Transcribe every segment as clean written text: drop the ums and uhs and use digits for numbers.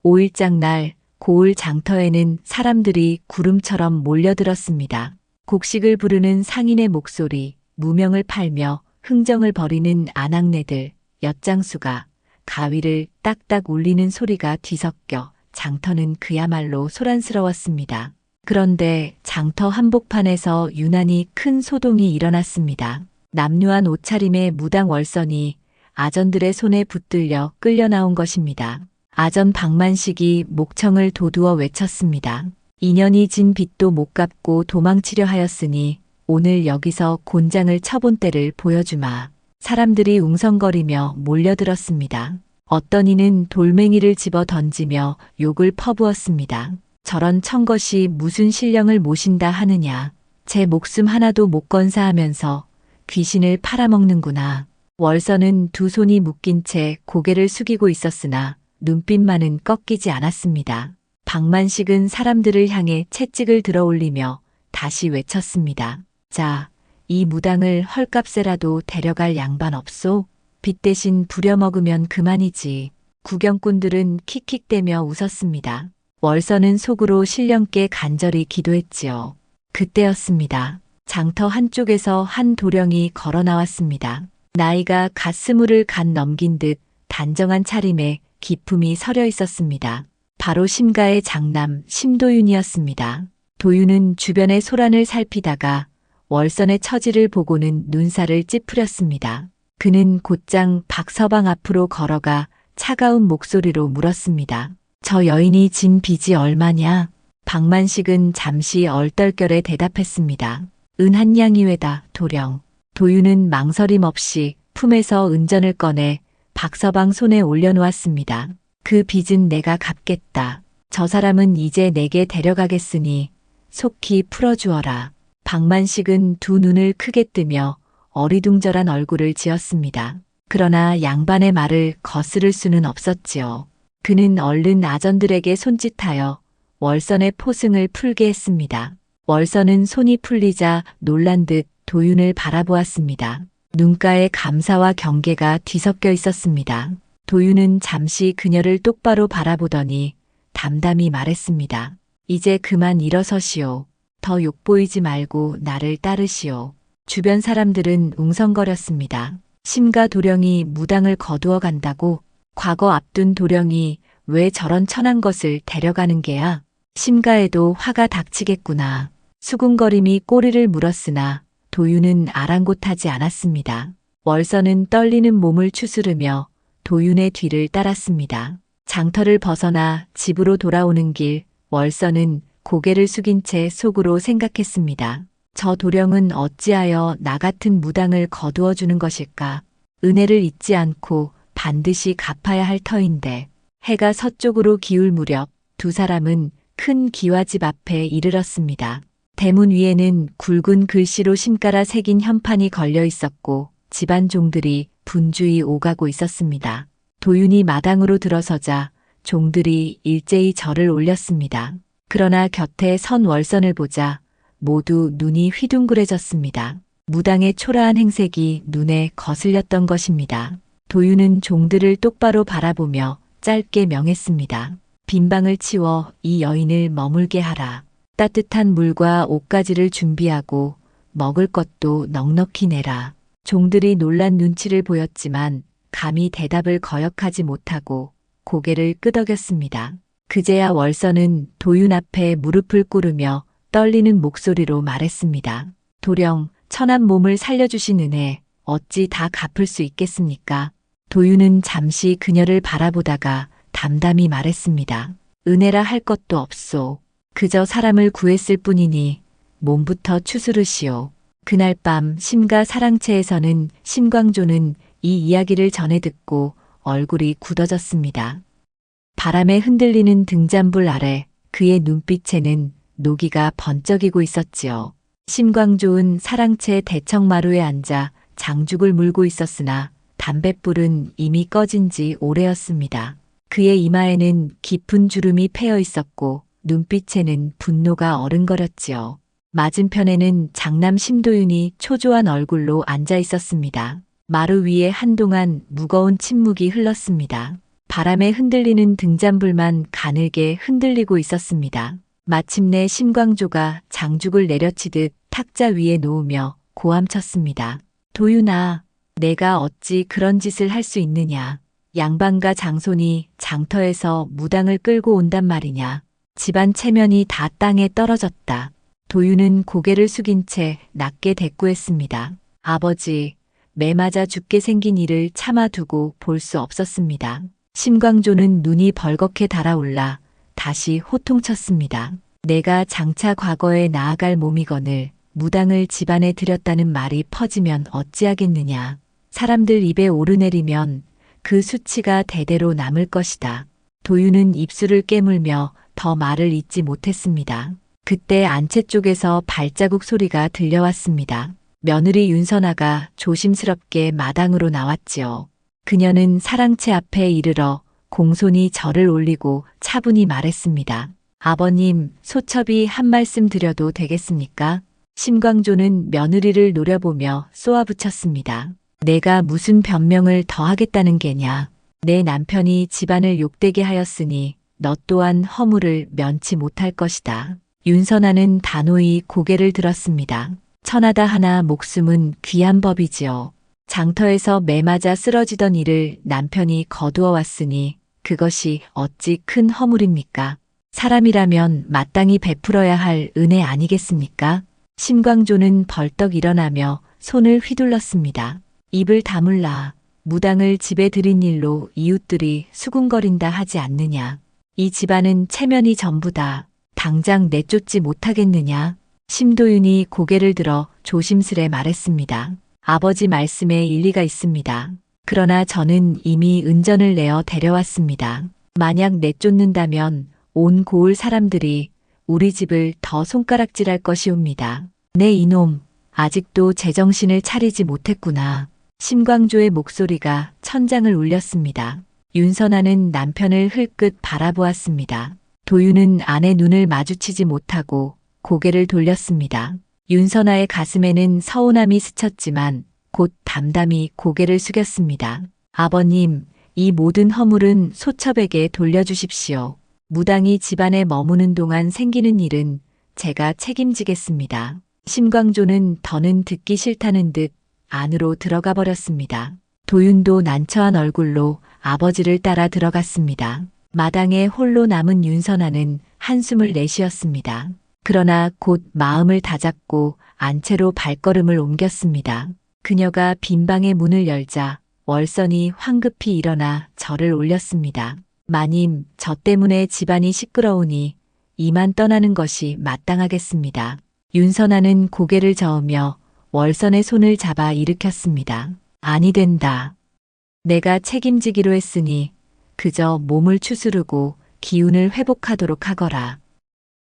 5일장 날 고을 장터에는 사람들이 구름처럼 몰려들었습니다. 곡식을 부르는 상인의 목소리, 무명을 팔며 흥정을 벌이는 아낙네들, 엿장수가 가위를 딱딱 울리는 소리가 뒤섞여 장터는 그야말로 소란스러웠습니다. 그런데 장터 한복판에서 유난히 큰 소동이 일어났습니다. 남루한 옷차림의 무당 월선이 아전들의 손에 붙들려 끌려 나온 것입니다. 아전 박만식이 목청을 도두어 외쳤습니다. 2년이 진 빚도 못 갚고 도망치려 하였으니 오늘 여기서 곤장을 쳐본 때를 보여주마. 사람들이 웅성거리며 몰려들었습니다. 어떤 이는 돌멩이를 집어 던지며 욕을 퍼부었습니다. 저런 청것이 무슨 신령을 모신다 하느냐. 제 목숨 하나도 못 건사하면서 귀신을 팔아먹는구나. 월선은 두 손이 묶인 채 고개를 숙이고 있었으나 눈빛만은 꺾이지 않았습니다. 박만식은 사람들을 향해 채찍을 들어 올리며 다시 외쳤습니다. 자, 이 무당을 헐값에라도 데려갈 양반 없소? 빚 대신 부려먹으면 그만이지. 구경꾼들은 킥킥대며 웃었습니다. 월선은 속으로 신령께 간절히 기도했지요. 그때였습니다. 장터 한쪽에서 한 도령이 걸어 나왔습니다. 나이가 갓 20을 갓 넘긴 듯 단정한 차림에 기품이 서려 있었습니다. 바로 심가의 장남 심도윤이었습니다. 도윤은 주변의 소란을 살피다가 월선의 처지를 보고는 눈살을 찌푸렸습니다. 그는 곧장 박서방 앞으로 걸어가 차가운 목소리로 물었습니다. 저 여인이 진 빚이 얼마냐? 박만식은 잠시 얼떨결에 대답했습니다. 은 1냥이외다, 도령. 도윤은 망설임 없이 품에서 은전을 꺼내 박서방 손에 올려놓았습니다. 그 빚은 내가 갚겠다. 저 사람은 이제 내게 데려가겠으니 속히 풀어주어라. 박만식은 두 눈을 크게 뜨며 어리둥절한 얼굴을 지었습니다. 그러나 양반의 말을 거스를 수는 없었지요. 그는 얼른 아전들에게 손짓하여 월선의 포승을 풀게 했습니다. 월선은 손이 풀리자 놀란 듯 도윤을 바라보았습니다. 눈가에 감사와 경계가 뒤섞여 있었습니다. 도윤은 잠시 그녀를 똑바로 바라보더니 담담히 말했습니다. 이제 그만 일어서시오. 더 욕보이지 말고 나를 따르시오. 주변 사람들은 웅성거렸습니다. 심가 도령이 무당을 거두어 간다고? 과거 앞둔 도령이 왜 저런 천한 것을 데려가는 게야? 심가에도 화가 닥치겠구나. 수군거림이 꼬리를 물었으나 도윤은 아랑곳하지 않았습니다. 월선은 떨리는 몸을 추스르며 도윤의 뒤를 따랐습니다. 장터를 벗어나 집으로 돌아오는 길, 월선은 고개를 숙인 채 속으로 생각했습니다. 저 도령은 어찌하여 나 같은 무당을 거두어 주는 것일까? 은혜를 잊지 않고 반드시 갚아야 할 터인데. 해가 서쪽으로 기울 무렵 두 사람은 큰 기와집 앞에 이르렀습니다. 대문 위에는 굵은 글씨로 심가라 새긴 현판이 걸려 있었고 집안 종들이 분주히 오가고 있었습니다. 도윤이 마당으로 들어서자 종들이 일제히 절을 올렸습니다. 그러나 곁에 선 월선을 보자 모두 눈이 휘둥그레졌습니다. 무당의 초라한 행색이 눈에 거슬렸던 것입니다. 도윤은 종들을 똑바로 바라보며 짧게 명했습니다. 빈방을 치워 이 여인을 머물게 하라. 따뜻한 물과 옷가지를 준비하고 먹을 것도 넉넉히 내라. 종들이 놀란 눈치를 보였지만 감히 대답을 거역하지 못하고 고개를 끄덕였습니다. 그제야 월선은 도윤 앞에 무릎을 꿇으며 떨리는 목소리로 말했습니다. 도령, 천한 몸을 살려주신 은혜 어찌 다 갚을 수 있겠습니까? 도윤은 잠시 그녀를 바라보다가 담담히 말했습니다. 은혜라 할 것도 없소. 그저 사람을 구했을 뿐이니 몸부터 추스르시오. 그날 밤 심가 사랑채에서는 심광조는 이 이야기를 전해 듣고 얼굴이 굳어졌습니다. 바람에 흔들리는 등잔불 아래 그의 눈빛에는 노기가 번쩍이고 있었지요. 심광조은 사랑채 대청마루에 앉아 장죽을 물고 있었으나 담뱃불은 이미 꺼진 지 오래였습니다. 그의 이마에는 깊은 주름이 패여 있었고 눈빛에는 분노가 어른거렸지요. 맞은편에는 장남 심도윤이 초조한 얼굴로 앉아 있었습니다. 마루 위에 한동안 무거운 침묵이 흘렀습니다. 바람에 흔들리는 등잔불만 가늘게 흔들리고 있었습니다. 마침내 심광조가 장죽을 내려치듯 탁자 위에 놓으며 고함쳤습니다. 도윤아, 내가 어찌 그런 짓을 할 수 있느냐. 양반과 장손이 장터에서 무당을 끌고 온단 말이냐. 집안 체면이 다 땅에 떨어졌다. 도윤은 고개를 숙인 채 낮게 대꾸했습니다. 아버지, 매 맞아 죽게 생긴 일을 참아두고 볼 수 없었습니다. 심광조는 눈이 벌겋게 달아올라 다시 호통쳤습니다. 내가 장차 과거에 나아갈 몸이거늘 무당을 집안에 들였다는 말이 퍼지면 어찌하겠느냐. 사람들 입에 오르내리면 그 수치가 대대로 남을 것이다. 도윤은 입술을 깨물며 더 말을 잇지 못했습니다. 그때 안채 쪽에서 발자국 소리가 들려왔습니다. 며느리 윤선아가 조심스럽게 마당으로 나왔지요. 그녀는 사랑채 앞에 이르러 공손히 절을 올리고 차분히 말했습니다. 아버님, 소첩이 한 말씀 드려도 되겠습니까? 심광조는 며느리를 노려보며 쏘아붙였습니다. 내가 무슨 변명을 더 하겠다는 게냐. 내 남편이 집안을 욕되게 하였으니 너 또한 허물을 면치 못할 것이다. 윤선아는 단호히 고개를 들었습니다. 천하다 하나 목숨은 귀한 법이지요. 장터에서 매 맞아 쓰러지던 이를 남편이 거두어 왔으니 그것이 어찌 큰 허물입니까? 사람이라면 마땅히 베풀어야 할 은혜 아니겠습니까? 심광조는 벌떡 일어나며 손을 휘둘렀습니다. 입을 다물라. 무당을 집에 들인 일로 이웃들이 수군거린다 하지 않느냐. 이 집안은 체면이 전부다. 당장 내쫓지 못하겠느냐. 심도윤이 고개를 들어 조심스레 말했습니다. 아버지 말씀에 일리가 있습니다. 그러나 저는 이미 은전을 내어 데려왔습니다. 만약 내쫓는다면 온 고을 사람들이 우리 집을 더 손가락질할 것이옵니다. 네 이놈, 아직도 제정신을 차리지 못했구나. 심광조의 목소리가 천장을 울렸습니다. 윤선아는 남편을 흘끗 바라보았습니다. 도윤은 아내 눈을 마주치지 못하고 고개를 돌렸습니다. 윤선아의 가슴에는 서운함이 스쳤지만 곧 담담히 고개를 숙였습니다. 아버님, 이 모든 허물은 소첩에게 돌려주십시오. 무당이 집안에 머무는 동안 생기는 일은 제가 책임지겠습니다. 심광조는 더는 듣기 싫다는 듯 안으로 들어가 버렸습니다. 도윤도 난처한 얼굴로 아버지를 따라 들어갔습니다. 마당에 홀로 남은 윤선아는 한숨을 내쉬었습니다. 그러나 곧 마음을 다잡고 안채로 발걸음을 옮겼습니다. 그녀가 빈방의 문을 열자 월선이 황급히 일어나 절을 올렸습니다. 마님, 저 때문에 집안이 시끄러우니 이만 떠나는 것이 마땅하겠습니다. 윤선아는 고개를 저으며 월선의 손을 잡아 일으켰습니다. 아니 된다. 내가 책임지기로 했으니 그저 몸을 추스르고 기운을 회복하도록 하거라.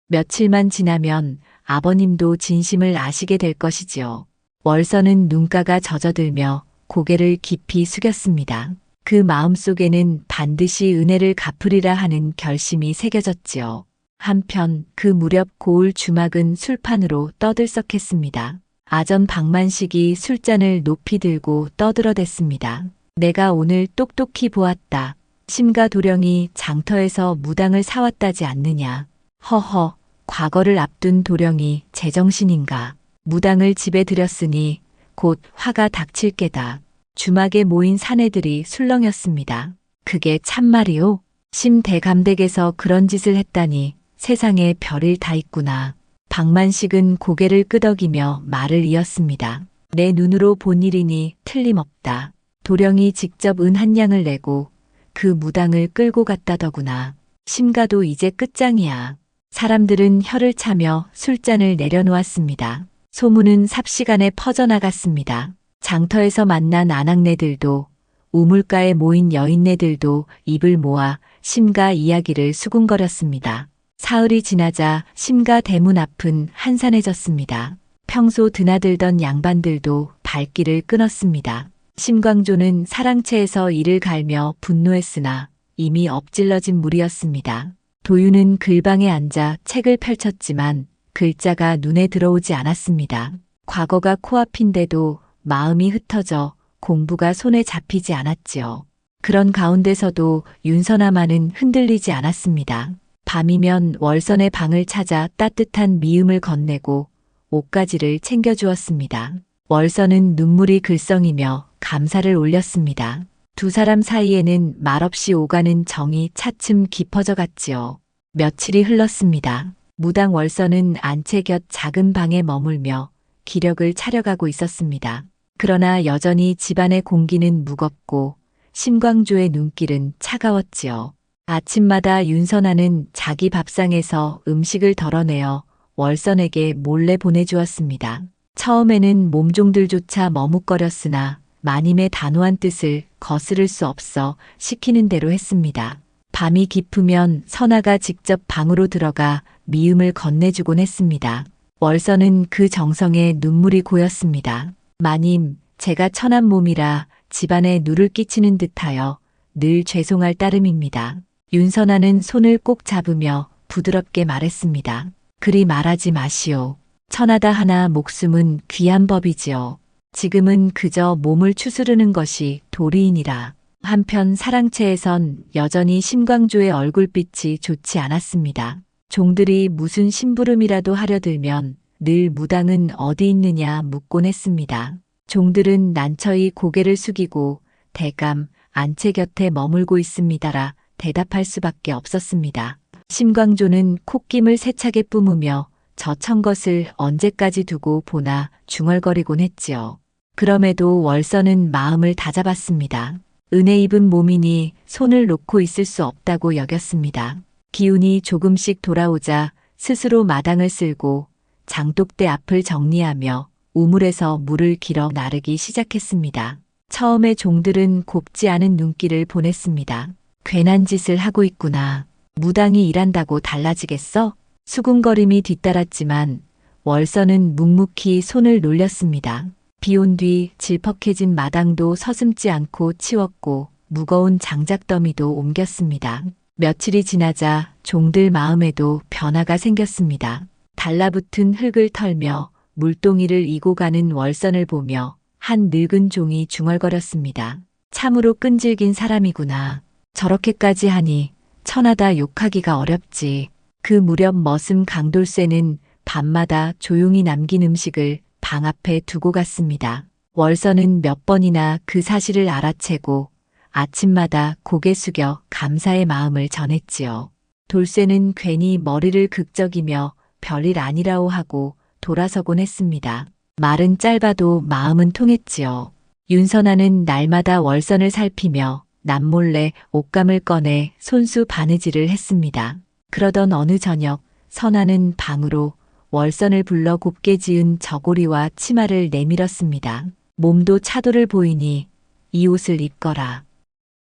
며칠만 지나면 아버님도 진심을 아시게 될 것이지요. 월선은 눈가가 젖어들며 고개를 깊이 숙였습니다. 그 마음속에는 반드시 은혜를 갚으리라 하는 결심이 새겨졌지요. 한편 그 무렵 고을 주막은 술판으로 떠들썩했습니다. 아전 박만식이 술잔을 높이 들고 떠들어댔습니다. 내가 오늘 똑똑히 보았다. 심가 도령이 장터에서 무당을 사왔다지 않느냐. 허허, 과거를 앞둔 도령이 제정신인가. 무당을 집에 들였으니 곧 화가 닥칠 게다. 주막에 모인 사내들이 술렁였습니다. 그게 참말이오? 심대감댁에서 그런 짓을 했다니 세상에 별일 다 있구나. 박만식은 고개를 끄덕이며 말을 이었습니다. 내 눈으로 본 일이니 틀림없다. 도령이 직접 은 한 양을 내고 그 무당을 끌고 갔다더구나. 심가도 이제 끝장이야. 사람들은 혀를 차며 술잔을 내려놓았습니다. 소문은 삽시간에 퍼져나갔습니다. 장터에서 만난 아낙네들도 우물가에 모인 여인네들도 입을 모아 심가 이야기를 수군거렸습니다. 사흘이 지나자 심가 대문 앞은 한산해졌습니다. 평소 드나들던 양반들도 발길을 끊었습니다. 심광조는 사랑채에서 이를 갈며 분노했으나 이미 엎질러진 물이었습니다. 도윤은 글방에 앉아 책을 펼쳤지만 글자가 눈에 들어오지 않았습니다. 과거가 코앞인데도 마음이 흩어져 공부가 손에 잡히지 않았지요. 그런 가운데서도 윤선아만은 흔들리지 않았습니다. 밤이면 월선의 방을 찾아 따뜻한 미음을 건네고 옷가지를 챙겨주었습니다. 월선은 눈물이 글썽이며 감사를 올렸습니다. 두 사람 사이에는 말없이 오가는 정이 차츰 깊어져 갔지요. 며칠이 흘렀습니다. 무당 월선은 안채 곁 작은 방에 머물며 기력을 차려가고 있었습니다. 그러나 여전히 집안의 공기는 무겁고 심광조의 눈길은 차가웠지요. 아침마다 윤선아는 자기 밥상에서 음식을 덜어내어 월선에게 몰래 보내주었습니다. 처음에는 몸종들조차 머뭇거렸으나 마님의 단호한 뜻을 거스를 수 없어 시키는 대로 했습니다. 밤이 깊으면 선아가 직접 방으로 들어가 미음을 건네주곤 했습니다. 월선은 그 정성에 눈물이 고였습니다. 마님, 제가 천한 몸이라 집안에 누를 끼치는 듯하여 늘 죄송할 따름입니다. 윤선아는 손을 꼭 잡으며 부드럽게 말했습니다. 그리 말하지 마시오. 천하다 하나 목숨은 귀한 법이지요. 지금은 그저 몸을 추스르는 것이 도리이니라. 한편 사랑채에선 여전히 심광조의 얼굴빛이 좋지 않았습니다. 종들이 무슨 심부름이라도 하려 들면 늘 무당은 어디 있느냐 묻곤 했습니다. 종들은 난처히 고개를 숙이고 대감 안채 곁에 머물고 있습니다라 대답할 수밖에 없었습니다. 심광조는 콧김을 세차게 뿜으며 저 천것을 언제까지 두고 보나 중얼거리곤 했지요. 그럼에도 월선은 마음을 다잡았습니다. 은혜 입은 몸이니 손을 놓고 있을 수 없다고 여겼습니다. 기운이 조금씩 돌아오자 스스로 마당을 쓸고 장독대 앞을 정리하며 우물에서 물을 길어 나르기 시작했습니다. 처음에 종들은 곱지 않은 눈길을 보냈습니다. 괜한 짓을 하고 있구나. 무당이 일한다고 달라지겠어? 수군거림이 뒤따랐지만 월선은 묵묵히 손을 놀렸습니다. 비온 뒤 질퍽해진 마당도 서슴지 않고 치웠고 무거운 장작더미도 옮겼습니다. 며칠이 지나자 종들 마음에도 변화가 생겼습니다. 달라붙은 흙을 털며 물동이를 이고 가는 월선을 보며 한 늙은 종이 중얼거렸습니다. 참으로 끈질긴 사람이구나. 저렇게까지 하니 천하다 욕하기가 어렵지. 그 무렵 머슴 강돌쇠는 밤마다 조용히 남긴 음식을 방 앞에 두고 갔습니다. 월선은 몇 번이나 그 사실을 알아채고 아침마다 고개 숙여 감사의 마음을 전했지요. 돌쇠는 괜히 머리를 극적이며 별일 아니라고 하고 돌아서곤 했습니다. 말은 짧아도 마음은 통했지요. 윤선아는 날마다 월선을 살피며 남몰래 옷감을 꺼내 손수 바느질을 했습니다. 그러던 어느 저녁 선아는 방으로 월선을 불러 곱게 지은 저고리와 치마를 내밀었습니다. 몸도 차도를 보이니 이 옷을 입거라.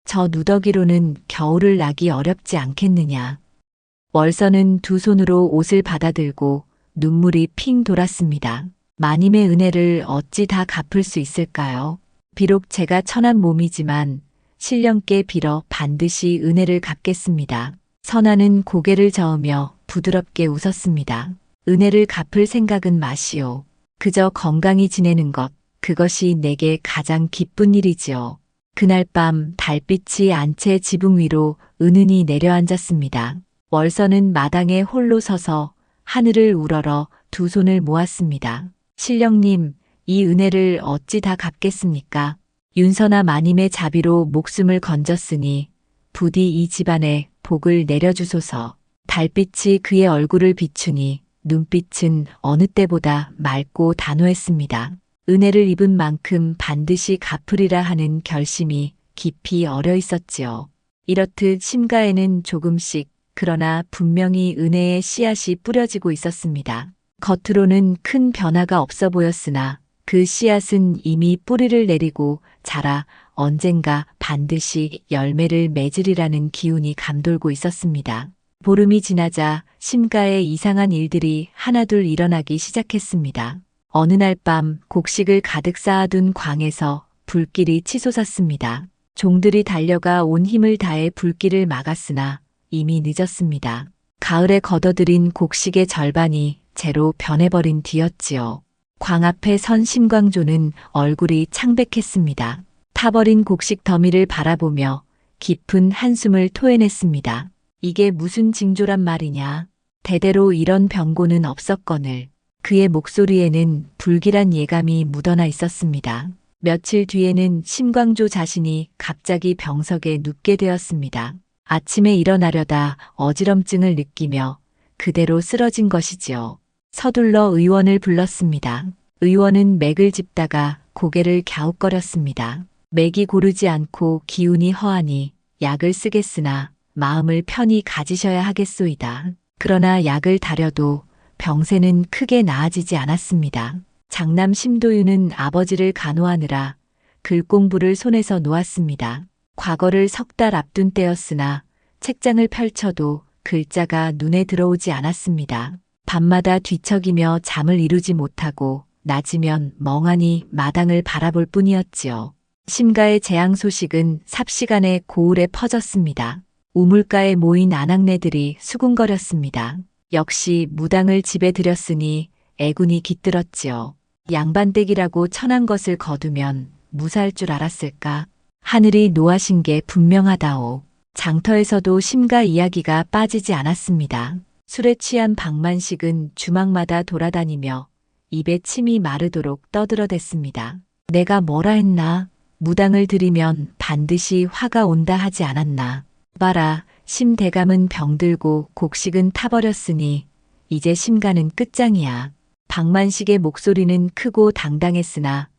저 누더기로는 겨울을 나기 어렵지 않겠느냐. 월선은 두 손으로 옷을 받아들고 눈물이 핑 돌았습니다. 마님의 은혜를 어찌 다 갚을 수 있을까요? 비록 제가 천한 몸이지만 신령께 빌어 반드시 은혜를 갚겠습니다. 선아는 고개를 저으며 부드럽게 웃었습니다. 은혜를 갚을 생각은 마시오. 그저 건강히 지내는 것, 그것이 내게 가장 기쁜 일이지요. 그날 밤 달빛이 안채 지붕 위로 은은히 내려앉았습니다. 월선은 마당에 홀로 서서 하늘을 우러러 두 손을 모았습니다. 신령님, 이 은혜를 어찌 다 갚겠습니까? 윤선아 마님의 자비로 목숨을 건졌으니 부디 이 집안에 복을 내려주소서. 달빛이 그의 얼굴을 비추니 눈빛은 어느 때보다 맑고 단호했습니다. 은혜를 입은 만큼 반드시 갚으리라 하는 결심이 깊이 어려 있었지요. 이렇듯 심가에는 조금씩 그러나 분명히 은혜의 씨앗이 뿌려지고 있었습니다. 겉으로는 큰 변화가 없어 보였으나 그 씨앗은 이미 뿌리를 내리고 자라 언젠가 반드시 열매를 맺으리라는 기운이 감돌고 있었습니다. 보름이 지나자 심가에 이상한 일들이 하나둘 일어나기 시작했습니다. 어느 날 밤 곡식을 가득 쌓아둔 광에서 불길이 치솟았습니다. 종들이 달려가 온 힘을 다해 불길을 막았으나 이미 늦었습니다. 가을에 걷어들인 곡식의 절반이 재로 변해버린 뒤였지요. 광 앞에 선 심광조는 얼굴이 창백했습니다. 타버린 곡식 더미를 바라보며 깊은 한숨을 토해냈습니다. 이게 무슨 징조란 말이냐. 대대로 이런 병고는 없었거늘. 그의 목소리에는 불길한 예감이 묻어나 있었습니다. 며칠 뒤에는 심광조 자신이 갑자기 병석에 눕게 되었습니다. 아침에 일어나려다 어지럼증을 느끼며 그대로 쓰러진 것이지요. 서둘러 의원을 불렀습니다. 의원은 맥을 짚다가 고개를 갸웃거렸습니다. 맥이 고르지 않고 기운이 허하니 약을 쓰겠으나 마음을 편히 가지셔야 하겠소이다. 그러나 약을 다려도 병세는 크게 나아지지 않았습니다. 장남 심도윤은 아버지를 간호하느라 글 공부를 손에서 놓았습니다. 과거를 석 달 앞둔 때였으나 책장을 펼쳐도 글자가 눈에 들어오지 않았습니다. 밤마다 뒤척이며 잠을 이루지 못하고 낮이면 멍하니 마당을 바라볼 뿐이었지요. 심가의 재앙 소식은 삽시간에 고을에 퍼졌습니다. 우물가에 모인 아낙네들이 수군거렸습니다. 역시 무당을 집에 들였으니 애군이 깃들었지요. 양반댁이라고 천한 것을 거두면 무사할 줄 알았을까? 하늘이 노하신 게 분명하다오. 장터에서도 심가 이야기가 빠지지 않았습니다. 술에 취한 박만식은 주막마다 돌아다니며 입에 침이 마르도록 떠들어댔습니다. 내가 뭐라 했나? 무당을 들이면 반드시 화가 온다 하지 않았나? 봐라, 심대감은 병들고 곡식은 타버렸으니 이제 심가는 끝장이야. 박만식의 목소리는 크고 당당했으나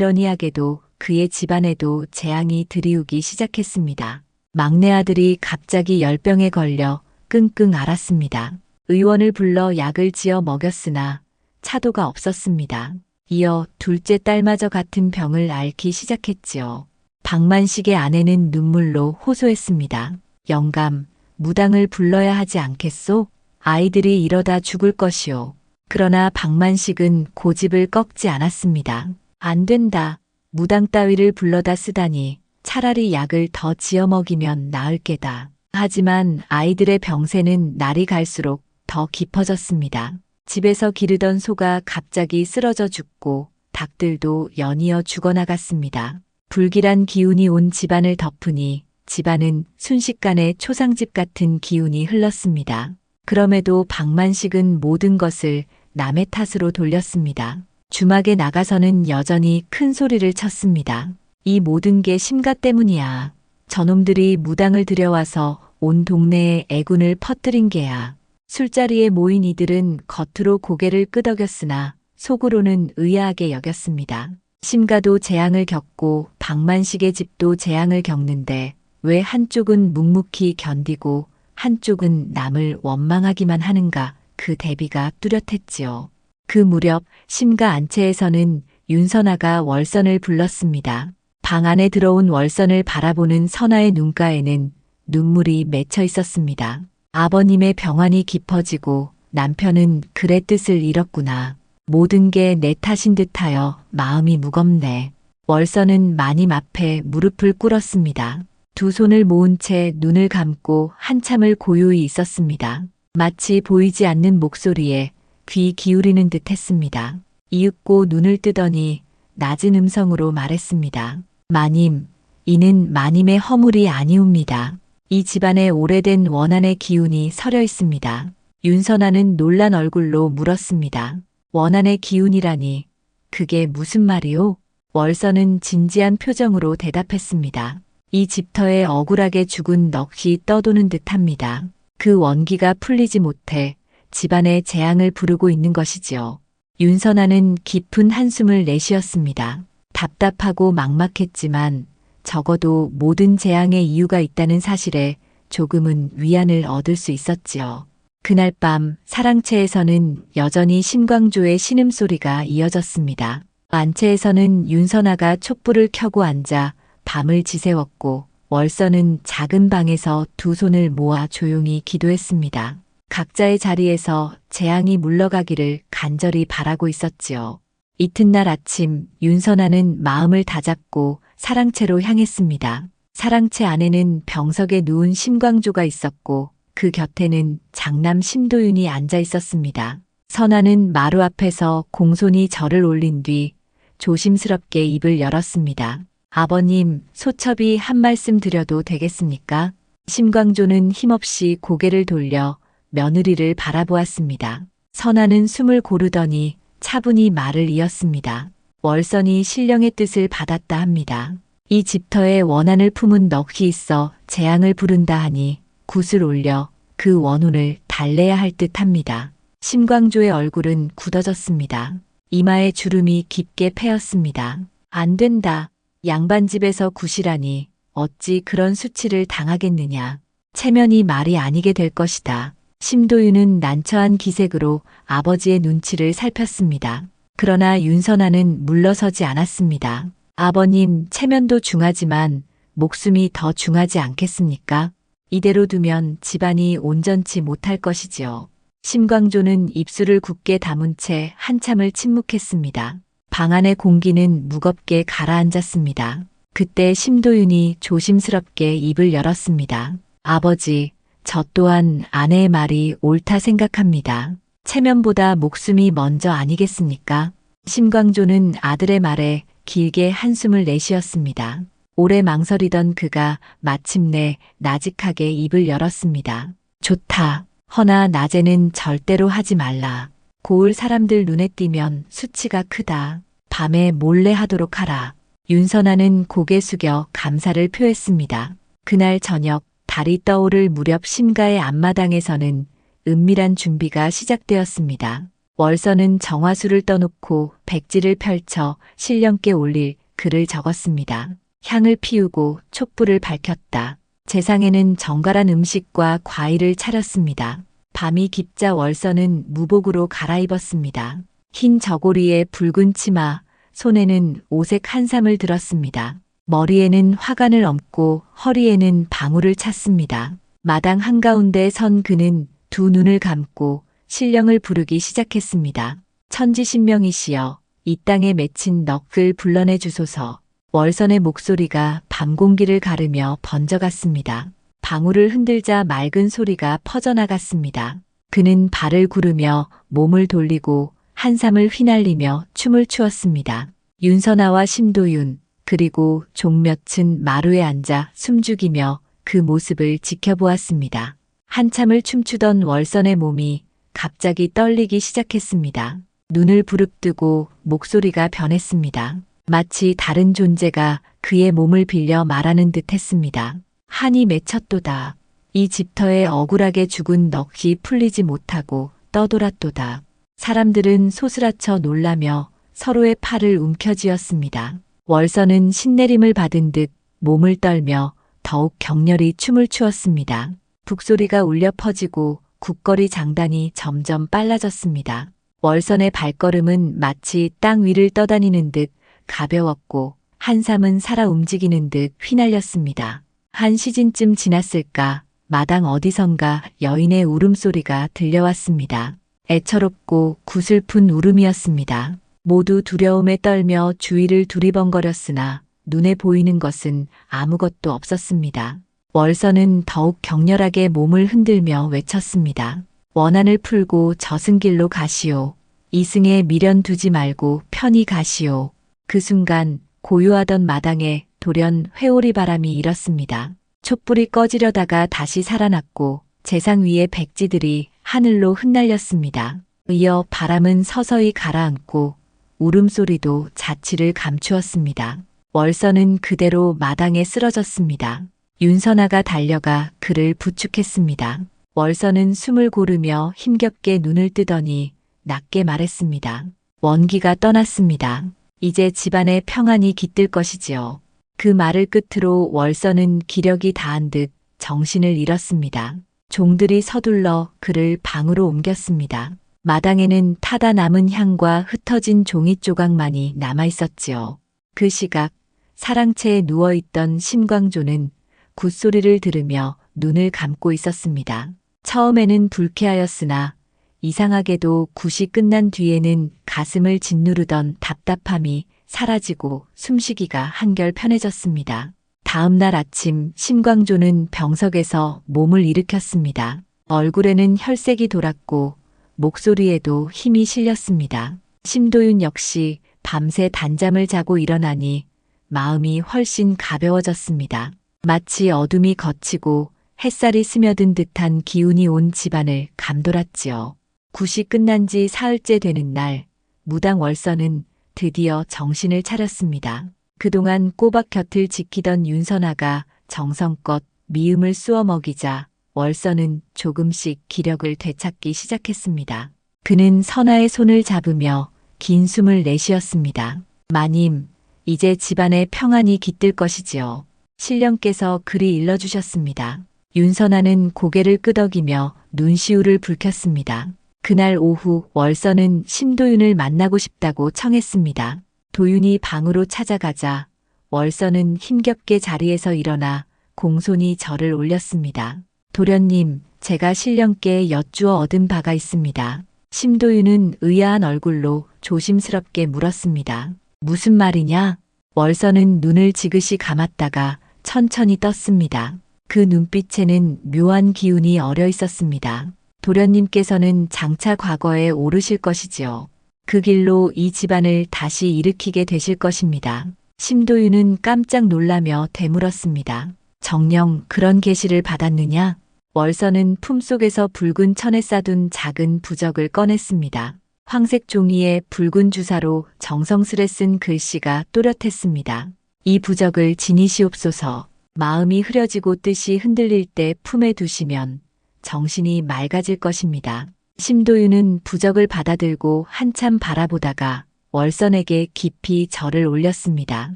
아이러니하게도 그의 집안에도 재앙이 들이우기 시작했습니다. 막내 아들이 갑자기 열병에 걸려 끙끙 앓았습니다. 의원을 불러 약을 지어 먹였으나 차도가 없었습니다. 이어 둘째 딸마저 같은 병을 앓기 시작했지요. 박만식의 아내는 눈물로 호소했습니다. 영감, 무당을 불러야 하지 않겠소? 아이들이 이러다 죽을 것이오. 그러나 박만식은 고집을 꺾지 않았습니다. 안 된다. 무당 따위를 불러다 쓰다니 차라리 약을 더 지어 먹이면 나을 게다. 하지만 아이들의 병세는 날이 갈수록 더 깊어졌습니다. 집에서 기르던 소가 갑자기 쓰러져 죽고 닭들도 연이어 죽어나갔습니다. 불길한 기운이 온 집안을 덮으니 집안은 순식간에 초상집 같은 기운이 흘렀습니다. 그럼에도 박만식은 모든 것을 남의 탓으로 돌렸습니다. 주막에 나가서는 여전히 큰 소리를 쳤습니다. 이 모든 게 심가 때문이야. 저놈들이 무당을 들여와서 온 동네에 애군을 퍼뜨린 게야. 술자리에 모인 이들은 겉으로 고개를 끄덕였으나 속으로는 의아하게 여겼습니다. 심가도 재앙을 겪고 박만식의 집도 재앙을 겪는데 왜 한쪽은 묵묵히 견디고 한쪽은 남을 원망하기만 하는가. 그 대비가 뚜렷했지요. 그 무렵 심가 안채에서는 윤선아가 월선을 불렀습니다. 방 안에 들어온 월선을 바라보는 선아의 눈가에는 눈물이 맺혀 있었습니다. 아버님의 병환이 깊어지고 남편은 그의 뜻을 잃었구나. 모든 게 내 탓인 듯하여 마음이 무겁네. 월선은 마님 앞에 무릎을 꿇었습니다. 두 손을 모은 채 눈을 감고 한참을 고요히 있었습니다. 마치 보이지 않는 목소리에 귀 기울이는 듯 했습니다. 이윽고 눈을 뜨더니 낮은 음성으로 말했습니다. 마님, 이는 마님의 허물이 아니옵니다. 이 집안에 오래된 원한의 기운이 서려 있습니다. 윤선아는 놀란 얼굴로 물었습니다. 원한의 기운이라니, 그게 무슨 말이오? 월선은 진지한 표정으로 대답했습니다. 이 집터에 억울하게 죽은 넋이 떠도는 듯합니다. 그 원기가 풀리지 못해 집안에 재앙을 부르고 있는 것이지요. 윤선아는 깊은 한숨을 내쉬었습니다. 답답하고 막막했지만 적어도 모든 재앙의 이유가 있다는 사실에 조금은 위안을 얻을 수 있었지요. 그날 밤 사랑채에서는 여전히 심광조의 신음소리가 이어졌습니다. 안채에서는 윤선아가 촛불을 켜고 앉아 밤을 지새웠고 월선은 작은 방에서 두 손을 모아 조용히 기도했습니다. 각자의 자리에서 재앙이 물러가기를 간절히 바라고 있었지요. 이튿날 아침 윤선아는 마음을 다잡고 사랑채로 향했습니다. 사랑채 안에는 병석에 누운 심광조가 있었고 그 곁에는 장남 심도윤이 앉아 있었습니다. 선아는 마루 앞에서 공손히 절을 올린 뒤 조심스럽게 입을 열었습니다. 아버님, 소첩이 한 말씀 드려도 되겠습니까? 심광조는 힘없이 고개를 돌려 며느리를 바라보았습니다. 선아는 숨을 고르더니 차분히 말을 이었습니다. 월선이 신령의 뜻을 받았다 합니다. 이 집터에 원한을 품은 넋이 있어 재앙을 부른다 하니 굿을 올려 그 원혼을 달래야 할 듯 합니다. 심광조의 얼굴은 굳어졌습니다. 이마에 주름이 깊게 패였습니다. 안 된다. 양반집에서 굿이라니 어찌 그런 수치를 당하겠느냐. 체면이 말이 아니게 될 것이다. 심도윤은 난처한 기색으로 아버지의 눈치를 살폈습니다. 그러나 윤선아는 물러서지 않았습니다. 아버님, 체면도 중하지만 목숨이 더 중하지 않겠습니까? 이대로 두면 집안이 온전치 못할 것이지요. 심광조는 입술을 굳게 다문 채 한참을 침묵했습니다. 방 안의 공기는 무겁게 가라앉았습니다. 그때 심도윤이 조심스럽게 입을 열었습니다. 아버지, 저 또한 아내의 말이 옳다 생각합니다. 체면보다 목숨이 먼저 아니겠습니까? 심광조는 아들의 말에 길게 한숨을 내쉬었습니다. 오래 망설이던 그가 마침내 나직하게 입을 열었습니다. 좋다. 허나 낮에는 절대로 하지 말라. 고을 사람들 눈에 띄면 수치가 크다. 밤에 몰래 하도록 하라. 윤선아는 고개 숙여 감사를 표했습니다. 그날 저녁 달이 떠오를 무렵 심가의 앞마당에서는 은밀한 준비가 시작되었습니다. 월선은 정화수를 떠놓고 백지를 펼쳐 신령께 올릴 글을 적었습니다. 향을 피우고 촛불을 밝혔다. 재상에는 정갈한 음식과 과일을 차렸습니다. 밤이 깊자 월선은 무복으로 갈아입었습니다. 흰 저고리에 붉은 치마, 손에는 오색 한삼을 들었습니다. 머리에는 화관을 얹고 허리에는 방울을 찼습니다. 마당 한가운데 선 그는 두 눈을 감고 신령을 부르기 시작했습니다. 천지신명이시여, 이 땅에 맺힌 넋을 불러내 주소서. 월선의 목소리가 밤 공기를 가르며 번져갔습니다. 방울을 흔들자 맑은 소리가 퍼져나갔습니다. 그는 발을 구르며 몸을 돌리고 한삼을 휘날리며 춤을 추었습니다. 윤선아와 심도윤, 그리고 종몇은 마루에 앉아 숨죽이며 그 모습을 지켜보았습니다. 한참을 춤추던 월선의 몸이 갑자기 떨리기 시작했습니다. 눈을 부릅뜨고 목소리가 변했습니다. 마치 다른 존재가 그의 몸을 빌려 말하는 듯 했습니다. 한이 맺혔도다. 이 집터에 억울하게 죽은 넋이 풀리지 못하고 떠돌았도다. 사람들은 소스라쳐 놀라며 서로의 팔을 움켜쥐었습니다. 월선은 신내림을 받은 듯 몸을 떨며 더욱 격렬히 춤을 추었습니다. 북소리가 울려 퍼지고 국거리 장단이 점점 빨라졌습니다. 월선의 발걸음은 마치 땅 위를 떠다니는 듯 가벼웠고 한삼은 살아 움직이는 듯 휘날렸습니다. 한 시즌쯤 지났을까 마당 어디선가 여인의 울음소리가 들려왔습니다. 애처롭고 구슬픈 울음이었습니다. 모두 두려움에 떨며 주위를 두리번거렸으나 눈에 보이는 것은 아무것도 없었습니다. 월선은 더욱 격렬하게 몸을 흔들며 외쳤습니다. 원한을 풀고 저승길로 가시오. 이승에 미련 두지 말고 편히 가시오. 그 순간 고요하던 마당에 돌연 회오리 바람이 일었습니다. 촛불이 꺼지려다가 다시 살아났고 재상 위의 백지들이 하늘로 흩날렸습니다. 이어 바람은 서서히 가라앉고 울음소리도 자취를 감추었습니다. 월선은 그대로 마당에 쓰러졌습니다. 윤선아가 달려가 그를 부축했습니다. 월선은 숨을 고르며 힘겹게 눈을 뜨더니 낮게 말했습니다. 원기가 떠났습니다. 이제 집안에 평안이 깃들 것이지요. 그 말을 끝으로 월선은 기력이 다한 듯 정신을 잃었습니다. 종들이 서둘러 그를 방으로 옮겼습니다. 마당에는 타다 남은 향과 흩어진 종이 조각만이 남아있었지요. 그 시각 사랑채에 누워있던 심광조는 굿소리를 들으며 눈을 감고 있었습니다. 처음에는 불쾌하였으나 이상하게도 굿이 끝난 뒤에는 가슴을 짓누르던 답답함이 사라지고 숨쉬기가 한결 편해졌습니다. 다음 날 아침 심광조는 병석에서 몸을 일으켰습니다. 얼굴에는 혈색이 돌았고 목소리에도 힘이 실렸습니다. 심도윤 역시 밤새 단잠을 자고 일어나니 마음이 훨씬 가벼워졌습니다. 마치 어둠이 걷히고 햇살이 스며든 듯한 기운이 온 집안을 감돌았지요. 굿이 끝난 지 사흘째 되는 날, 무당 월서는 드디어 정신을 차렸습니다. 그동안 꼬박 곁을 지키던 윤선아가 정성껏 미음을 쑤어 먹이자 월서는 조금씩 기력을 되찾기 시작했습니다. 그는 선아의 손을 잡으며 긴 숨을 내쉬었습니다. 마님, 이제 집안에 평안이 깃들 것이지요. 신령께서 그리 일러주셨습니다. 윤선아는 고개를 끄덕이며 눈시울을 붉혔습니다. 그날 오후 월서는 심도윤을 만나고 싶다고 청했습니다. 도윤이 방으로 찾아가자 월서는 힘겹게 자리에서 일어나 공손히 절을 올렸습니다. 도련님, 제가 신령께 여쭈어 얻은 바가 있습니다. 심도윤은 의아한 얼굴로 조심스럽게 물었습니다. 무슨 말이냐? 월서는 눈을 지그시 감았다가 천천히 떴습니다. 그 눈빛에는 묘한 기운이 어려 있었습니다. 도련님께서는 장차 과거에 오르실 것이지요. 그 길로 이 집안을 다시 일으키게 되실 것입니다. 심도윤은 깜짝 놀라며 되물었습니다. 정녕 그런 계시를 받았느냐? 월서는 품속에서 붉은 천에 싸둔 작은 부적을 꺼냈습니다. 황색 종이에 붉은 주사로 정성스레 쓴 글씨가 또렷했습니다. 이 부적을 지니시옵소서. 마음이 흐려지고 뜻이 흔들릴 때 품에 두시면 정신이 맑아질 것입니다. 심도윤은 부적을 받아들고 한참 바라보다가 월선에게 깊이 절을 올렸습니다.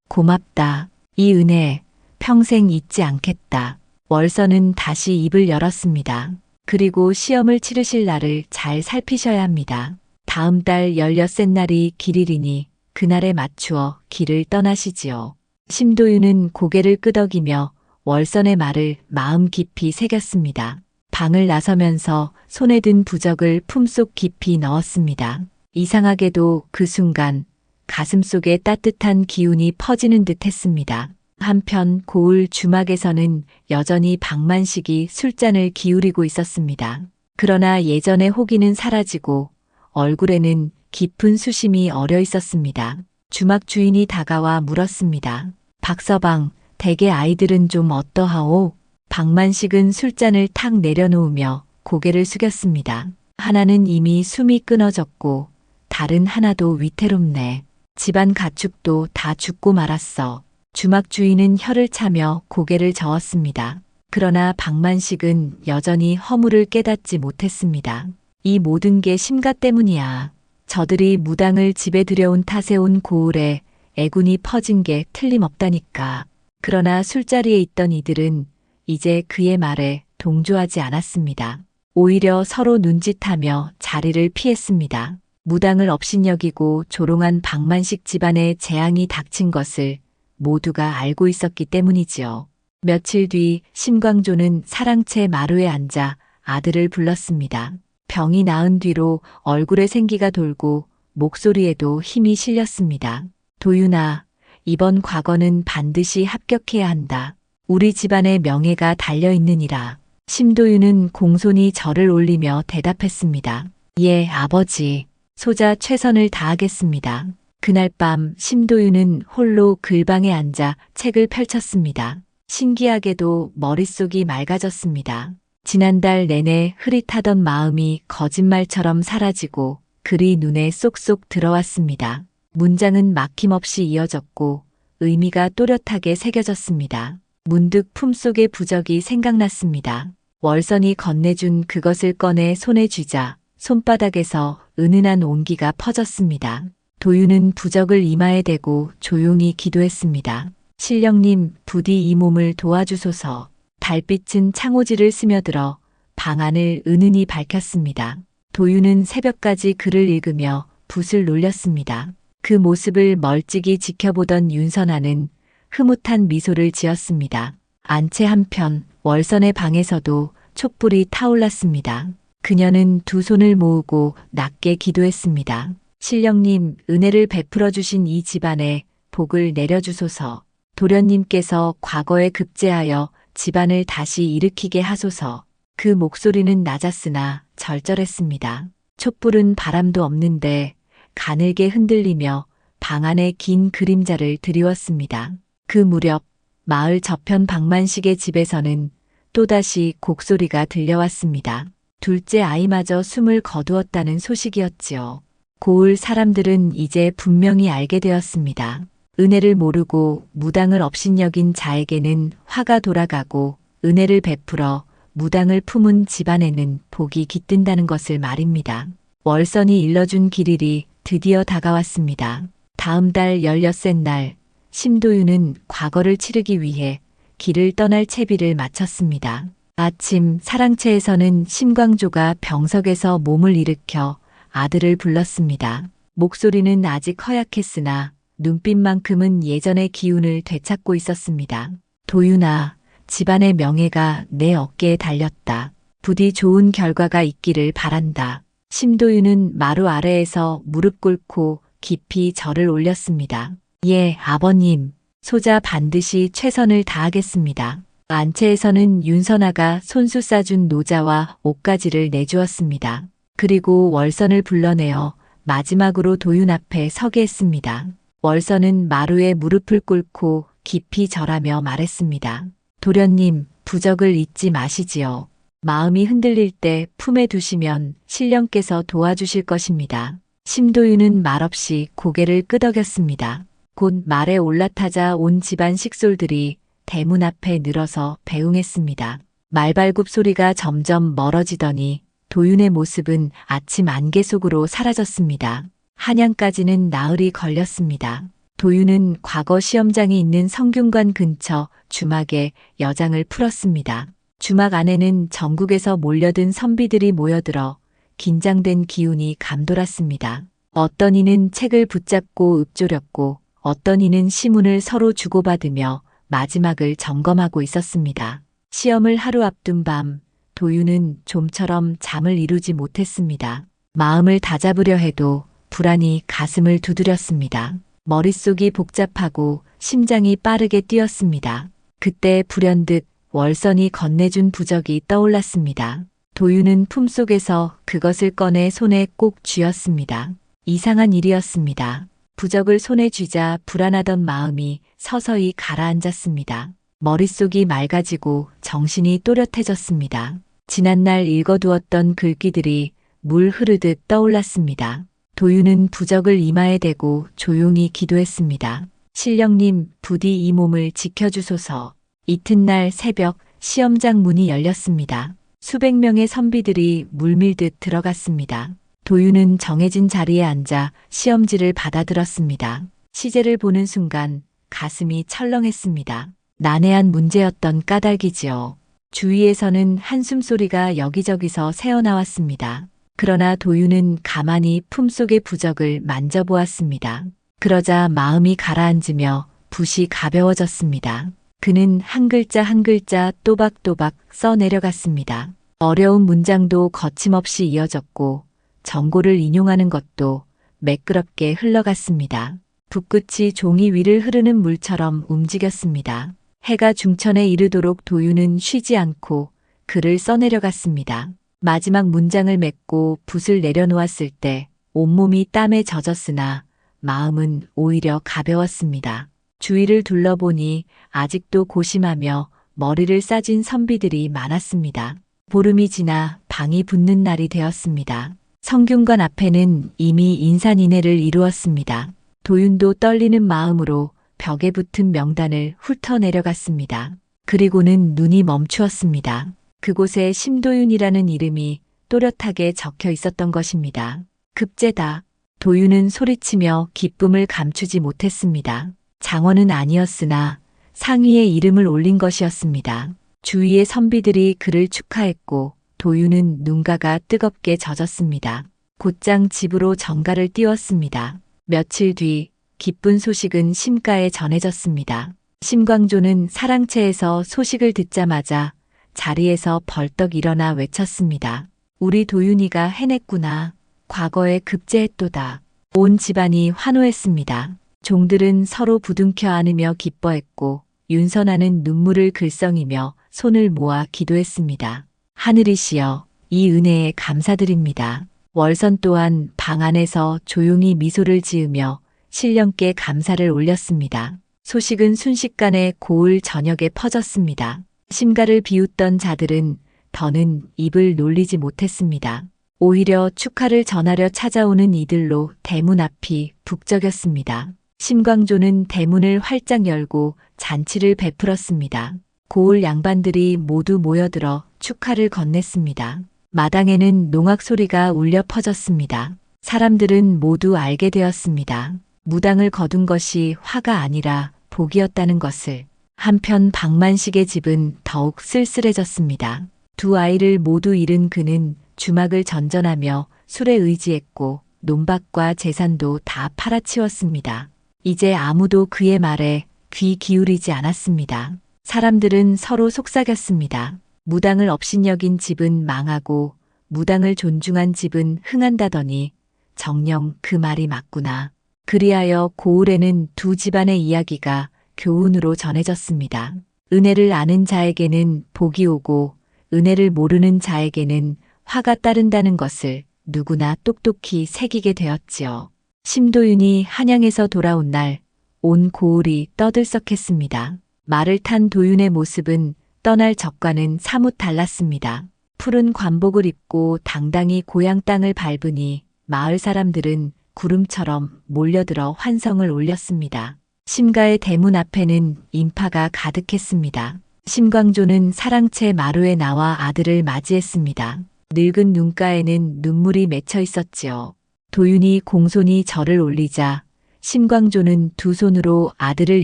고맙다. 이 은혜 평생 잊지 않겠다. 월선은 다시 입을 열었습니다. 그리고 시험을 치르실 날을 잘 살피셔야 합니다. 다음 달 16셋 날이 길이리니 그날에 맞추어 길을 떠나시지요. 심도윤은 고개를 끄덕이며 월선의 말을 마음 깊이 새겼습니다. 방을 나서면서 손에 든 부적을 품속 깊이 넣었습니다. 이상하게도 그 순간 가슴속에 따뜻한 기운이 퍼지는 듯 했습니다. 한편 고을 주막에서는 여전히 박만식이 술잔을 기울이고 있었습니다. 그러나 예전의 호기는 사라지고 얼굴에는 깊은 수심이 어려 있었습니다. 주막 주인이 다가와 물었습니다. 박서방, 댁의 아이들은 좀 어떠하오? 박만식은 술잔을 탁 내려놓으며 고개를 숙였습니다. 하나는 이미 숨이 끊어졌고 다른 하나도 위태롭네. 집안 가축도 다 죽고 말았어. 주막 주인은 혀를 차며 고개를 저었습니다. 그러나 박만식은 여전히 허물을 깨닫지 못했습니다. 이 모든 게 심가 때문이야. 저들이 무당을 집에 들여온 탓에 온 고을에 애군이 퍼진 게 틀림없다니까. 그러나 술자리에 있던 이들은 이제 그의 말에 동조하지 않았습니다. 오히려 서로 눈짓하며 자리를 피했습니다. 무당을 업신여기고 조롱한 박만식 집안에 재앙이 닥친 것을 모두가 알고 있었기 때문이지요. 며칠 뒤 심광조는 사랑채 마루에 앉아 아들을 불렀습니다. 병이 나은 뒤로 얼굴에 생기가 돌고 목소리에도 힘이 실렸습니다. 도윤아, 이번 과거는 반드시 합격해야 한다. 우리 집안의 명예가 달려있느니라. 심도윤은 공손히 절을 올리며 대답했습니다. 예, 아버지. 소자 최선을 다하겠습니다. 그날 밤 심도윤은 홀로 글방에 앉아 책을 펼쳤습니다. 신기하게도 머릿속이 맑아졌습니다. 지난달 내내 흐릿하던 마음이 거짓말처럼 사라지고 글이 눈에 쏙쏙 들어왔습니다. 문장은 막힘없이 이어졌고 의미가 또렷하게 새겨졌습니다. 문득 품속의 부적이 생각났습니다. 월선이 건네준 그것을 꺼내 손에 쥐자 손바닥에서 은은한 온기가 퍼졌습니다. 도윤은 부적을 이마에 대고 조용히 기도했습니다. 신령님, 부디 이 몸을 도와주소서. 달빛은 창호지를 스며들어 방 안을 은은히 밝혔습니다. 도윤은 새벽까지 글을 읽으며 붓을 놀렸습니다. 그 모습을 멀찍이 지켜보던 윤선아는 흐뭇한 미소를 지었습니다. 안채 한편 월선의 방에서도 촛불이 타올랐습니다. 그녀는 두 손을 모으고 낮게 기도했습니다. 신령님, 은혜를 베풀어 주신 이 집안에 복을 내려주소서. 도련님께서 과거에 급제하여 집안을 다시 일으키게 하소서. 그 목소리는 낮았으나 절절했습니다. 촛불은 바람도 없는데 가늘게 흔들리며 방 안에 긴 그림자를 드리웠습니다. 그 무렵 마을 저편 박만식의 집에서는 또다시 곡소리가 들려왔습니다. 둘째 아이마저 숨을 거두었다는 소식이었지요. 고을 사람들은 이제 분명히 알게 되었습니다. 은혜를 모르고 무당을 업신여긴 자에게는 화가 돌아가고 은혜를 베풀어 무당을 품은 집안에는 복이 깃든다는 것을 말입니다. 월선이 일러준 길일이 드디어 다가왔습니다. 다음 달 16셋 날 심도윤은 과거를 치르기 위해 길을 떠날 채비를 마쳤습니다. 아침 사랑채에서는 심광조가 병석에서 몸을 일으켜 아들을 불렀습니다. 목소리는 아직 허약했으나 눈빛만큼은 예전의 기운을 되찾고 있었습니다. 도윤아, 집안의 명예가 내 어깨에 달렸다. 부디 좋은 결과가 있기를 바란다. 심도윤은 마루 아래에서 무릎 꿇고 깊이 절을 올렸습니다. 예, 아버님. 소자 반드시 최선을 다하겠습니다. 안채에서는 윤선아가 손수 싸준 노자와 옷가지를 내주었습니다. 그리고 월선을 불러내어 마지막으로 도윤 앞에 서게 했습니다. 월선은 마루에 무릎을 꿇고 깊이 절하며 말했습니다. 도련님, 부적을 잊지 마시지요. 마음이 흔들릴 때 품에 두시면 신령께서 도와주실 것입니다. 심도윤은 말없이 고개를 끄덕였습니다. 곧 말에 올라타자 온 집안 식솔들이 대문 앞에 늘어서 배웅했습니다. 말발굽 소리가 점점 멀어지더니 도윤의 모습은 아침 안개 속으로 사라졌습니다. 한양까지는 나흘이 걸렸습니다. 도윤은 과거 시험장이 있는 성균관 근처 주막에 여장을 풀었습니다. 주막 안에는 전국에서 몰려든 선비들이 모여들어 긴장된 기운이 감돌았습니다. 어떤 이는 책을 붙잡고 읊조렸고 어떤 이는 시문을 서로 주고받으며 마지막을 점검하고 있었습니다. 시험을 하루 앞둔 밤, 도윤은 좀처럼 잠을 이루지 못했습니다. 마음을 다잡으려 해도 불안이 가슴을 두드렸습니다. 머릿속이 복잡하고 심장이 빠르게 뛰었습니다. 그때 불현듯 월선이 건네준 부적이 떠올랐습니다. 도윤은 품속에서 그것을 꺼내 손에 꼭 쥐었습니다. 이상한 일이었습니다. 부적을 손에 쥐자 불안하던 마음이 서서히 가라앉았습니다. 머릿속이 맑아지고 정신이 또렷해졌습니다. 지난날 읽어두었던 글귀들이 물 흐르듯 떠올랐습니다. 도윤은 부적을 이마에 대고 조용히 기도했습니다. 신령님, 부디 이 몸을 지켜주소서. 이튿날 새벽 시험장 문이 열렸습니다. 수백 명의 선비들이 물밀듯 들어갔습니다. 도윤은 정해진 자리에 앉아 시험지를 받아들었습니다. 시제를 보는 순간 가슴이 철렁했습니다. 난해한 문제였던 까닭이지요. 주위에서는 한숨소리가 여기저기서 새어나왔습니다. 그러나 도윤은 가만히 품속의 부적을 만져보았습니다. 그러자 마음이 가라앉으며 붓이 가벼워졌습니다. 그는 한 글자 한 글자 또박또박 써내려갔습니다. 어려운 문장도 거침없이 이어졌고 정고를 인용하는 것도 매끄럽게 흘러갔습니다. 붓끝이 종이 위를 흐르는 물처럼 움직였습니다. 해가 중천에 이르도록 도윤은 쉬지 않고 글을 써내려갔습니다. 마지막 문장을 맺고 붓을 내려놓았을 때 온몸이 땀에 젖었으나 마음은 오히려 가벼웠습니다. 주위를 둘러보니 아직도 고심하며 머리를 싸진 선비들이 많았습니다. 보름이 지나 방이 붙는 날이 되었습니다. 성균관 앞에는 이미 인산인해를 이루었습니다. 도윤도 떨리는 마음으로 벽에 붙은 명단을 훑어내려갔습니다. 그리고는 눈이 멈추었습니다. 그곳에 심도윤이라는 이름이 또렷하게 적혀 있었던 것입니다. 급제다. 도윤은 소리치며 기쁨을 감추지 못했습니다. 장원은 아니었으나 상위에 이름을 올린 것이었습니다. 주위의 선비들이 그를 축하했고 도윤은 눈가가 뜨겁게 젖었습니다. 곧장 집으로 정가를 띄웠습니다. 며칠 뒤 기쁜 소식은 심가에 전해졌습니다. 심광조는 사랑채에서 소식을 듣자마자 자리에서 벌떡 일어나 외쳤습니다. 우리 도윤이가 해냈구나. 과거에 급제했도다. 온 집안이 환호했습니다. 종들은 서로 부둥켜 안으며 기뻐했고 윤선아는 눈물을 글썽이며 손을 모아 기도했습니다. 하늘이시여, 이 은혜에 감사드립니다. 월선 또한 방 안에서 조용히 미소를 지으며 신령께 감사를 올렸습니다. 소식은 순식간에 고을 전역에 퍼졌습니다. 심가를 비웃던 자들은 더는 입을 놀리지 못했습니다. 오히려 축하를 전하려 찾아오는 이들로 대문 앞이 북적였습니다. 심광조는 대문을 활짝 열고 잔치를 베풀었습니다. 고을 양반들이 모두 모여들어 축하를 건넸습니다. 마당에는 농악 소리가 울려 퍼졌습니다. 사람들은 모두 알게 되었습니다. 무당을 거둔 것이 화가 아니라 복이었다는 것을. 한편 박만식의 집은 더욱 쓸쓸해졌습니다. 두 아이를 모두 잃은 그는 주막을 전전하며 술에 의지했고 논밭과 재산도 다 팔아치웠습니다. 이제 아무도 그의 말에 귀 기울이지 않았습니다. 사람들은 서로 속삭였습니다. 무당을 업신여긴 집은 망하고 무당을 존중한 집은 흥한다더니 정녕 그 말이 맞구나. 그리하여 고을에는 두 집안의 이야기가 교훈으로 전해졌습니다. 은혜를 아는 자에게는 복이 오고 은혜를 모르는 자에게는 화가 따른다는 것을 누구나 똑똑히 새기게 되었지요. 심도윤이 한양에서 돌아온 날 온 고을이 떠들썩했습니다. 말을 탄 도윤의 모습은 떠날 적과는 사뭇 달랐습니다. 푸른 관복을 입고 당당히 고향 땅을 밟으니 마을 사람들은 구름처럼 몰려들어 환성을 올렸습니다. 심가의 대문 앞에는 인파가 가득했습니다. 심광조는 사랑채 마루에 나와 아들을 맞이했습니다. 늙은 눈가에는 눈물이 맺혀 있었지요. 도윤이 공손히 절을 올리자 심광조는 두 손으로 아들을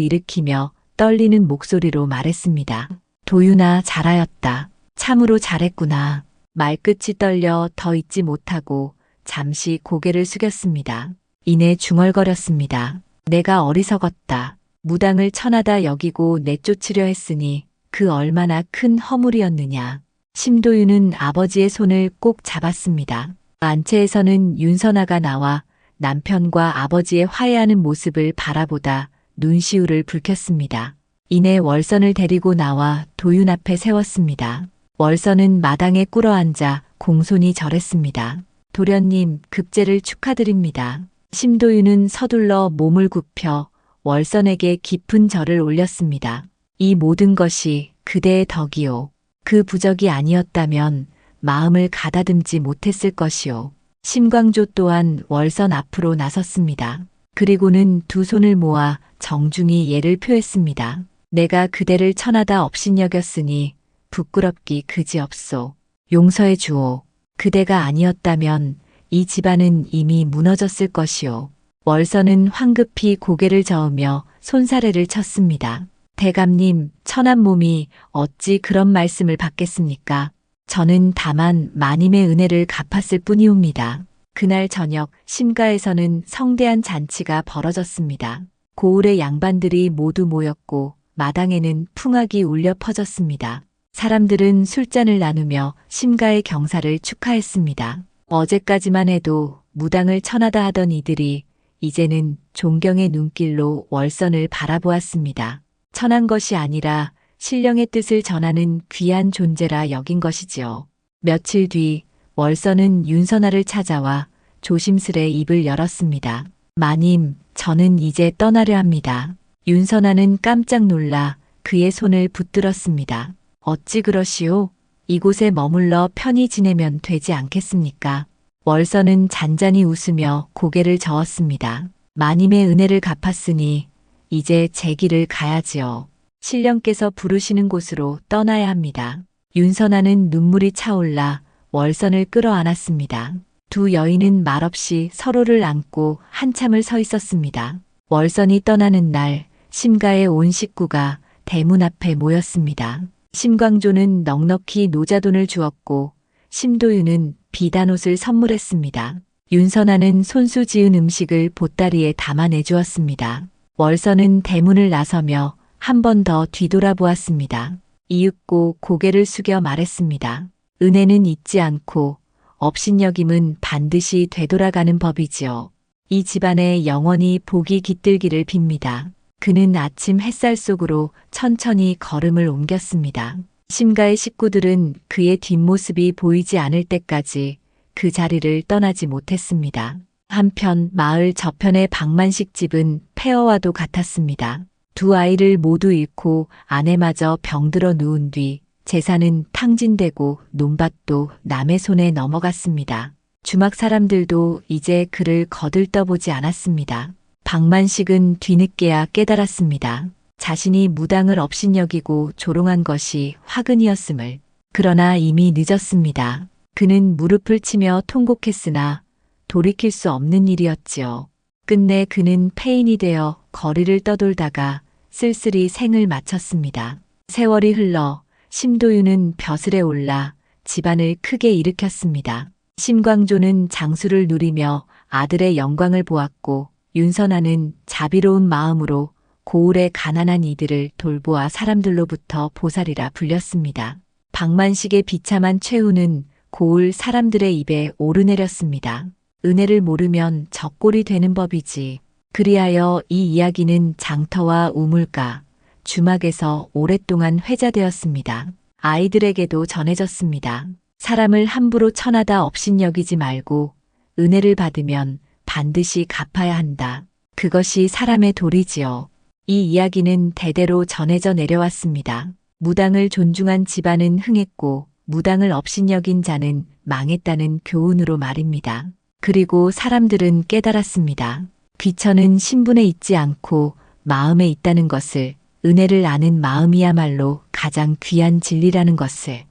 일으키며 떨리는 목소리로 말했습니다. 도윤아, 잘하였다. 참으로 잘했구나. 말끝이 떨려 더 있지 못하고 잠시 고개를 숙였습니다. 이내 중얼거렸습니다. 내가 어리석었다. 무당을 천하다 여기고 내쫓으려 했으니 그 얼마나 큰 허물이었느냐. 심도윤은 아버지의 손을 꼭 잡았습니다. 안채에서는 윤선아가 나와 남편과 아버지의 화해하는 모습을 바라보다 눈시울을 붉혔습니다. 이내 월선을 데리고 나와 도윤 앞에 세웠습니다. 월선은 마당에 꿇어앉아 공손히 절했습니다. 도련님, 급제를 축하드립니다. 심도윤은 서둘러 몸을 굽혀 월선에게 깊은 절을 올렸습니다. 이 모든 것이 그대의 덕이요. 그 부적이 아니었다면 마음을 가다듬지 못했을 것이요. 심광조 또한 월선 앞으로 나섰습니다. 그리고는 두 손을 모아 정중히 예를 표했습니다. 내가 그대를 천하다 업신여겼으니 부끄럽기 그지없소. 용서해 주오. 그대가 아니었다면 이 집안은 이미 무너졌을 것이오. 월선은 황급히 고개를 저으며 손사래를 쳤습니다. 대감님, 천한 몸이 어찌 그런 말씀을 받겠습니까? 저는 다만 마님의 은혜를 갚았을 뿐이옵니다. 그날 저녁 심가에서는 성대한 잔치가 벌어졌습니다. 고을의 양반들이 모두 모였고 마당에는 풍악이 울려 퍼졌습니다. 사람들은 술잔을 나누며 심가의 경사를 축하했습니다. 어제까지만 해도 무당을 천하다 하던 이들이 이제는 존경의 눈길로 월선을 바라보았습니다. 천한 것이 아니라 신령의 뜻을 전하는 귀한 존재라 여긴 것이지요. 며칠 뒤 월선은 윤선아를 찾아와 조심스레 입을 열었습니다. 마님, 저는 이제 떠나려 합니다. 윤선아는 깜짝 놀라 그의 손을 붙들었습니다. 어찌 그러시오? 이곳에 머물러 편히 지내면 되지 않겠습니까? 월선은 잔잔히 웃으며 고개를 저었습니다. 마님의 은혜를 갚았으니 이제 제 길을 가야지요. 신령께서 부르시는 곳으로 떠나야 합니다. 윤선아는 눈물이 차올라 월선을 끌어안았습니다. 두 여인은 말없이 서로를 안고 한참을 서 있었습니다. 월선이 떠나는 날 심가의 온 식구가 대문 앞에 모였습니다. 심광조는 넉넉히 노자돈을 주었고 심도윤은 비단옷을 선물했습니다. 윤선아는 손수 지은 음식을 보따리에 담아내 주었습니다. 월선은 대문을 나서며 한 번 더 뒤돌아보았습니다. 이윽고 고개를 숙여 말했습니다. 은혜는 잊지 않고 업신여김은 반드시 되돌아가는 법이지요. 이 집안에 영원히 복이 깃들기를 빕니다. 그는 아침 햇살 속으로 천천히 걸음을 옮겼습니다. 심가의 식구들은 그의 뒷모습이 보이지 않을 때까지 그 자리를 떠나지 못했습니다. 한편 마을 저편의 박만식 집은 폐허와도 같았습니다. 두 아이를 모두 잃고 아내마저 병들어 누운 뒤 재산은 탕진되고 논밭도 남의 손에 넘어갔습니다. 주막 사람들도 이제 그를 거들떠보지 않았습니다. 박만식은 뒤늦게야 깨달았습니다. 자신이 무당을 업신여기고 조롱한 것이 화근이었음을. 그러나 이미 늦었습니다. 그는 무릎을 치며 통곡했으나 돌이킬 수 없는 일이었지요. 끝내 그는 폐인이 되어 거리를 떠돌다가 쓸쓸히 생을 마쳤습니다. 세월이 흘러 심도윤은 벼슬에 올라 집안을 크게 일으켰습니다. 심광조는 장수를 누리며 아들의 영광을 보았고 윤선아는 자비로운 마음으로 고을의 가난한 이들을 돌보아 사람들로부터 보살이라 불렸습니다. 박만식의 비참한 최후는 고을 사람들의 입에 오르내렸습니다. 은혜를 모르면 적골이 되는 법이지. 그리하여 이 이야기는 장터와 우물가, 주막에서 오랫동안 회자되었습니다. 아이들에게도 전해졌습니다. 사람을 함부로 천하다 업신여기지 말고 은혜를 받으면 반드시 갚아야 한다. 그것이 사람의 도리지요. 이 이야기는 대대로 전해져 내려왔습니다. 무당을 존중한 집안은 흥했고 무당을 업신여긴 자는 망했다는 교훈으로 말입니다. 그리고 사람들은 깨달았습니다. 귀천은 신분에 있지 않고 마음에 있다는 것을, 은혜를 아는 마음이야말로 가장 귀한 진리라는 것을.